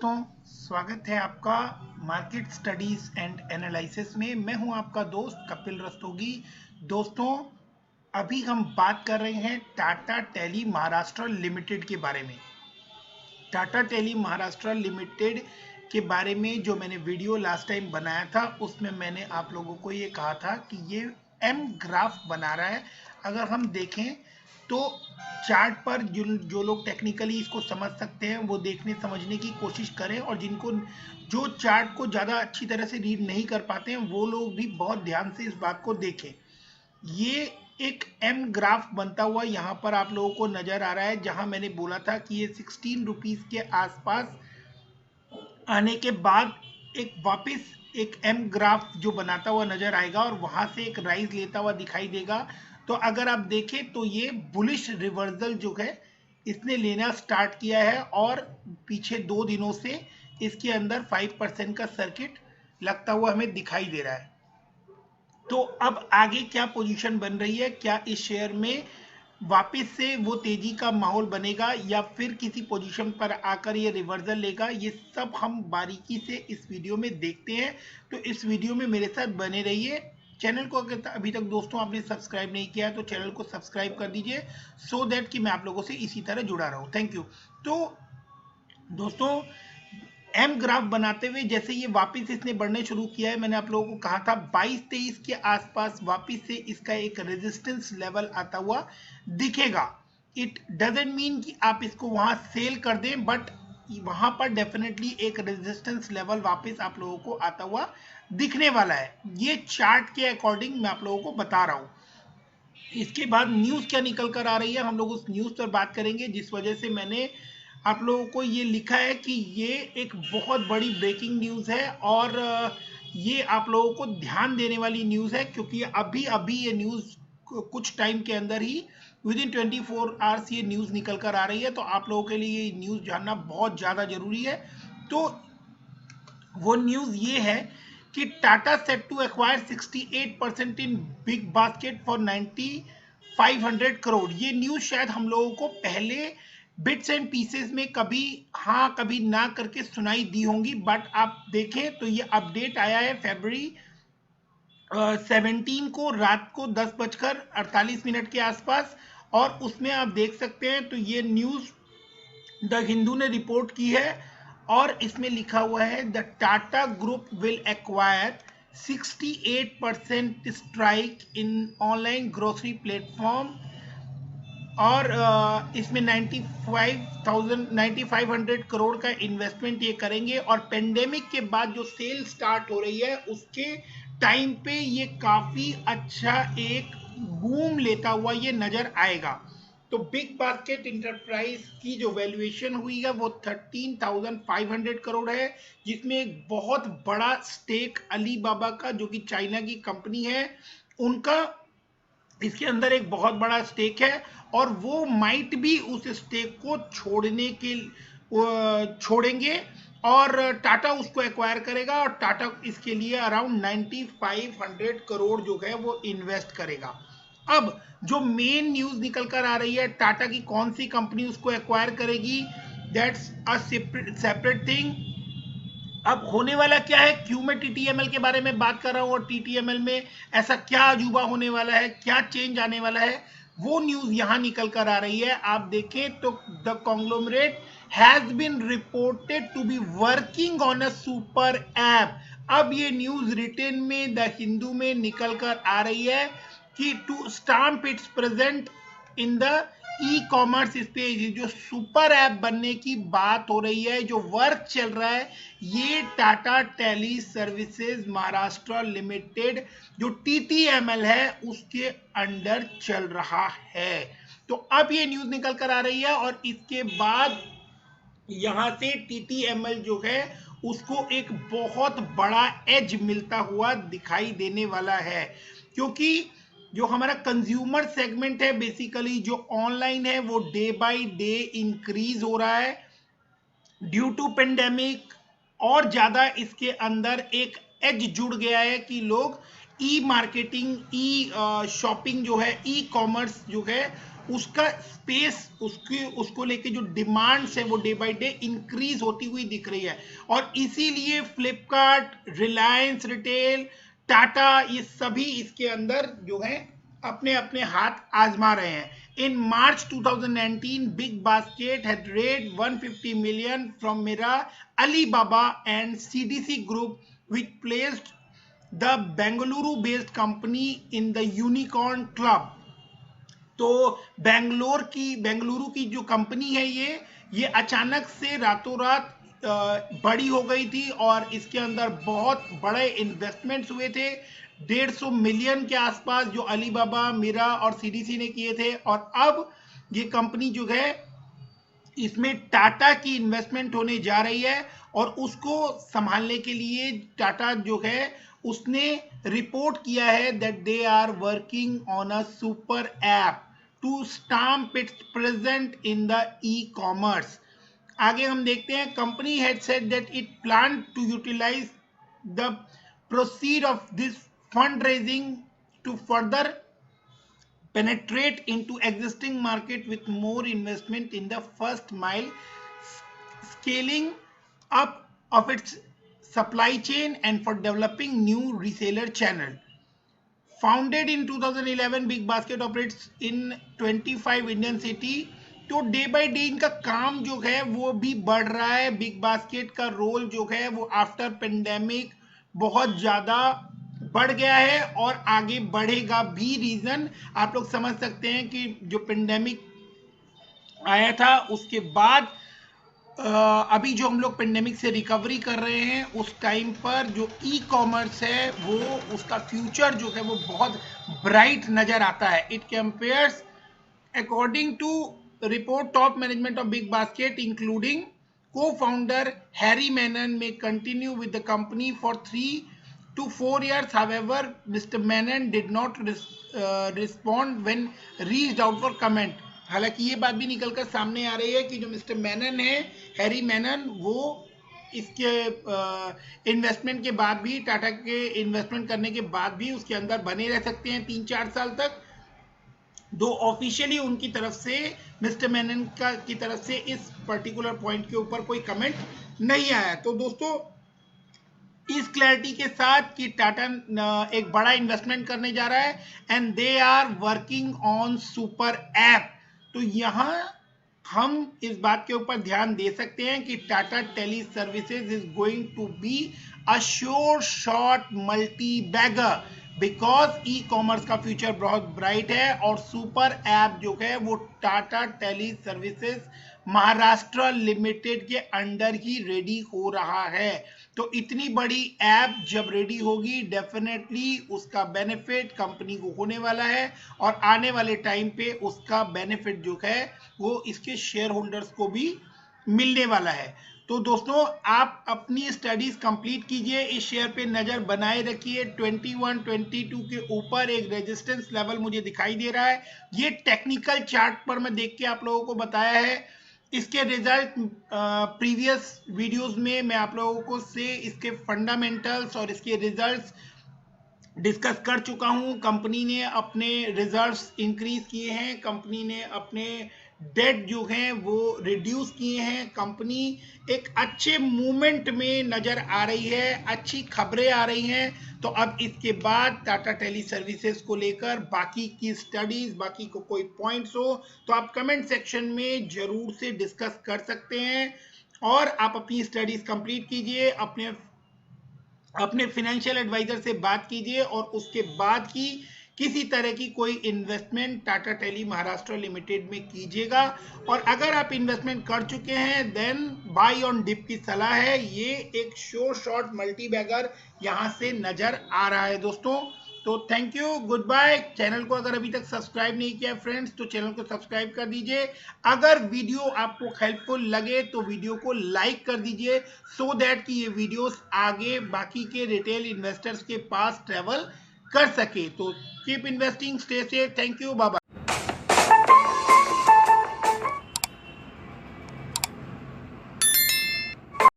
दोस्तों, स्वागत है आपका मार्केट स्टडीज एंड एनालिसिस में। मैं हूं आपका दोस्त कपिल रस्तोगी। दोस्तों, अभी हम बात कर रहे हैं टाटा टेली महाराष्ट्र लिमिटेड के बारे में। टाटा टेली महाराष्ट्र लिमिटेड के बारे में जो मैंने वीडियो लास्ट टाइम बनाया था, उसमें मैंने आप लोगों को ये कहा था कि ये एम ग्राफ बना रहा है। अगर हम देखें तो चार्ट पर जो लोग टेक्निकली इसको समझ सकते हैं वो देखने समझने की कोशिश करें, और जिनको जो चार्ट को ज़्यादा अच्छी तरह से रीड नहीं कर पाते हैं वो लोग भी बहुत ध्यान से इस बात को देखें। ये एक एम ग्राफ बनता हुआ यहाँ पर आप लोगों को नजर आ रहा है, जहां मैंने बोला था कि ये 16 रुपीज के आसपास आने के बाद एक वापस एक एम ग्राफ जो बनाता हुआ नजर आएगा और वहां से एक राइज लेता हुआ दिखाई देगा। तो अगर आप देखें तो ये बुलिश रिवर्सल जो है इसने लेना स्टार्ट किया है, और पीछे 2 दिनों से इसके अंदर 5% का सर्किट लगता हुआ हमें दिखाई दे रहा है। तो अब आगे क्या पोजीशन बन रही है, क्या इस शेयर में वापस से वो तेजी का माहौल बनेगा या फिर किसी पोजीशन पर आकर ये रिवर्सल लेगा, ये सब हम बारीकी से इस वीडियो में देखते हैं। तो इस वीडियो में मेरे साथ बने रहिए। चैनल को अगर अभी तक दोस्तों आपने सब्सक्राइब नहीं किया है तो चैनल को सब्सक्राइब कर दीजिए, सो दैट कि मैं आप लोगों से इसी तरह जुड़ा रहूं। Thank you. तो दोस्तों, एम ग्राफ बनाते हुए जैसे ये वापस इसने बढ़ने शुरू किया है, मैंने आप लोगों को कहा था 22-23 के आसपास वापस से इसका एक रेजिस्टेंस लेवल आता हुआ दिखेगा। इट डजंट मीन कि आप इसको वहां सेल कर दें, बट वहां पर डेफिनेटली एक रेजिस्टेंस लेवल वापस आप लोगों को आता हुआ दिखने वाला है। ये चार्ट के अकॉर्डिंग मैं आप लोगों को बता रहा हूं। इसके बाद न्यूज क्या निकल कर आ रही है, हम लोग उस न्यूज पर बात करेंगे, जिस वजह से मैंने आप लोगों को ये लिखा है कि ये एक बहुत बड़ी ब्रेकिंग न्यूज है, और ये आप लोगों को ध्यान देने वाली न्यूज है, क्योंकि अभी अभी ये न्यूज कुछ टाइम के अंदर ही विद इन 24 आवर्स ये न्यूज निकल कर आ रही है। तो आप लोगों के लिए ये न्यूज जानना बहुत ज्यादा जरूरी है। तो वो न्यूज ये है कि Tata set to acquire 68% in big basket for 9500 crore. ये न्यूज शायद हम लोगों को पहले बिट्स एंड पीसेस में कभी हाँ कभी ना करके सुनाई दी होंगी, बट आप देखें तो ये अपडेट आया है फरवरी 17 को रात को 10:48 के आसपास, और उसमें आप देख सकते हैं तो ये न्यूज द हिंदू ने रिपोर्ट की है, और इसमें लिखा हुआ है the Tata group will acquire 68% strike in online grocery platform, और इसमें 9500 करोड़ का इन्वेस्टमेंट ये करेंगे। और पेंडेमिक के बाद जो सेल स्टार्ट हो रही है उसके टाइम पे ये काफी अच्छा एक बूम लेता हुआ ये नजर आएगा। तो बिग बास्केट इंटरप्राइज की जो वैल्यूएशन हुई है वो 13,500 करोड़ है, जिसमें एक बहुत बड़ा स्टेक अलीबाबा का, जो कि चाइना की कंपनी है, उनका इसके अंदर एक बहुत बड़ा स्टेक है, और वो माइट भी उस स्टेक को छोड़ेंगे, और टाटा उसको एक्वायर करेगा, और टाटा इसके लिए अराउंड 9500 करोड़ जो है वो इन्वेस्ट करेगा। अब जो मेन न्यूज निकल कर आ रही है, टाटा की कौन सी कंपनी उसको एक्वायर करेगी, दैट्स अ सेपरेट थिंग। अब होने वाला क्या है, क्यों मैं टीटीएमएल के बारे में बात कर रहा हूं, और टीटीएमएल में ऐसा क्या अजूबा होने वाला है, क्या चेंज आने वाला है, वो न्यूज यहां निकल कर आ रही है। आप देखें तो the conglomerate has been reported to be working on a super app. अब ये न्यूज रिटेन में द हिंदू में निकल कर आ रही है कि to stamp its presence in the e commerce space, जो सुपर ऐप बनने की बात हो रही है, जो वर्क चल रहा है, ये Tata tele services Maharashtra limited जो टीटीएमएल है उसके अंडर चल रहा है। तो अब ये न्यूज निकल कर आ रही है, और इसके बाद यहां से टीटीएमएल जो है उसको एक बहुत बड़ा एज मिलता हुआ दिखाई देने वाला है, क्योंकि जो हमारा कंज्यूमर सेगमेंट है, बेसिकली जो ऑनलाइन है, वो डे बाय डे इंक्रीज हो रहा है ड्यू टू पेंडेमिक, और ज्यादा इसके अंदर एक एज जुड़ गया है कि लोग ई मार्केटिंग, ई शॉपिंग जो है, ई कॉमर्स जो है उसका स्पेस, उसको लेके जो डिमांड्स है वो डे बाय डे इंक्रीज होती हुई दिख रही है। और इसीलिए फ्लिपकार्ट, रिलायंस रिटेल, टाटा, ये सभी इसके अंदर जो है अपने अपने हाथ आजमा रहे हैं। In March 2019, Big Basket had raised 150 million from Mira, Alibaba and CDC Group, which placed the Bengaluru-based company in the Unicorn Club. तो बेंगलुरु की जो कंपनी है ये अचानक से रातों रात बड़ी हो गई थी और इसके अंदर बहुत बड़े इन्वेस्टमेंट्स हुए थे, 150 मिलियन के आसपास जो अलीबाबा, मिरा और सीडीसी ने किए थे। और अब ये कंपनी जो है इसमें टाटा की इन्वेस्टमेंट होने जा रही है और उसको संभालने के लिए टाटा जो है उसने रिपोर्ट किया है that they are working on a super app to stamp its presence in the e commerce. आगे हम देखते हैं, company had said that it plan to utilise the proceed of this fund raising to further penetrate into existing market with more investment in the first mile, scaling up of its supply chain and for developing new reseller channel. Founded in 2011, Big Basket operates in 25 Indian city। तो day by day इनका काम जो है वो भी बढ़ रहा है। बिग बास्केट का रोल जो है वो आफ्टर पेंडेमिक बहुत ज्यादा बढ़ गया है और आगे बढ़ेगा भी। रीजन आप लोग समझ सकते हैं कि जो पेंडेमिक आया था उसके बाद अभी जो हम लोग पेंडेमिक से रिकवरी कर रहे हैं उस टाइम पर जो ई कॉमर्स है वो उसका फ्यूचर जो है वो बहुत ब्राइट नजर आता है। It compares according to report, top management of Big Basket including co-founder Harry Menon may continue with the company for 3 to 4 years. However, Mr. Menon did not respond when reached out for comment। हालांकि ये बात भी निकलकर सामने आ रही है कि जो मिस्टर मैनन है, हैरी मैनन, वो इसके इन्वेस्टमेंट के बाद भी, टाटा के इन्वेस्टमेंट करने के बाद भी उसके अंदर बने रह सकते हैं 3-4 साल तक। दो ऑफिशियली उनकी तरफ से, मिस्टर मेनन की तरफ से इस पर्टिकुलर पॉइंट के ऊपर कोई कमेंट नहीं आया। तो दोस्तों इस क्लैरिटी के साथ कि टाटा एक बड़ा इन्वेस्टमेंट करने जा रहा है and they are working on super app, तो यहां हम इस बात के ऊपर ध्यान दे सकते हैं कि Tata tele services is going to be a sure shot multi bagger because e commerce का फ्यूचर बहुत ब्राइट है। और सुपर ऐप जो है वो Tata tele services Maharashtra limited के अंडर ही रेडी हो रहा है। तो इतनी बड़ी ऐप जब रेडी होगी डेफिनेटली उसका बेनिफिट कंपनी को होने वाला है और आने वाले टाइम पे उसका बेनिफिट जो है वो इसके शेयर होल्डर्स को भी मिलने वाला है। तो दोस्तों आप अपनी स्टडीज कंप्लीट कीजिए, इस शेयर पे नजर बनाए रखिए। 21-22 के ऊपर एक रेजिस्टेंस लेवल मुझे दिखाई दे रहा है, ये टेक्निकल चार्ट पर मैं देख के आप लोगों को बताया है। इसके रिजल्ट प्रीवियस वीडियोस में मैं आप लोगों को से इसके फंडामेंटल्स और इसके रिजल्ट्स डिस्कस कर चुका हूं। कंपनी ने अपने रिजर्व्स इंक्रीज किए हैं, कंपनी ने अपने डेट जो है वो रिड्यूस किए हैं, कंपनी एक अच्छे मूवमेंट में नजर आ रही है, अच्छी खबरें आ रही हैं। तो अब इसके बाद टाटा टेली सर्विसेज को लेकर बाकी की स्टडीज, बाकी को कोई पॉइंट्स हो तो आप कमेंट सेक्शन में जरूर से डिस्कस कर सकते हैं और आप अपनी स्टडीज कंप्लीट कीजिए, अपने फाइनेंशियल एडवाइजर से बात कीजिए और उसके बाद ही किसी तरह की कोई investment Tata tele Maharashtra limited में कीजिएगा। और अगर आप इन्वेस्टमेंट कर चुके हैं देन बाय ऑन डिप की सलाह है, ये एक श्योर शॉट मल्टी बैगर यहां से नजर आ रहा है दोस्तों। तो thank you, good bye. Channel को अगर अभी तक सब्सक्राइब नहीं किया फ्रेंड्स तो चैनल को सब्सक्राइब कर दीजिए। अगर वीडियो आपको हेल्पफुल लगे तो वीडियो को लाइक कर दीजिए सो दैट कि ये वीडियोस आगे बाकी के रिटेल इन्वेस्टर्स के पास ट्रेवल कर सके। तो keep investing, stay safe, thank you, bye bye.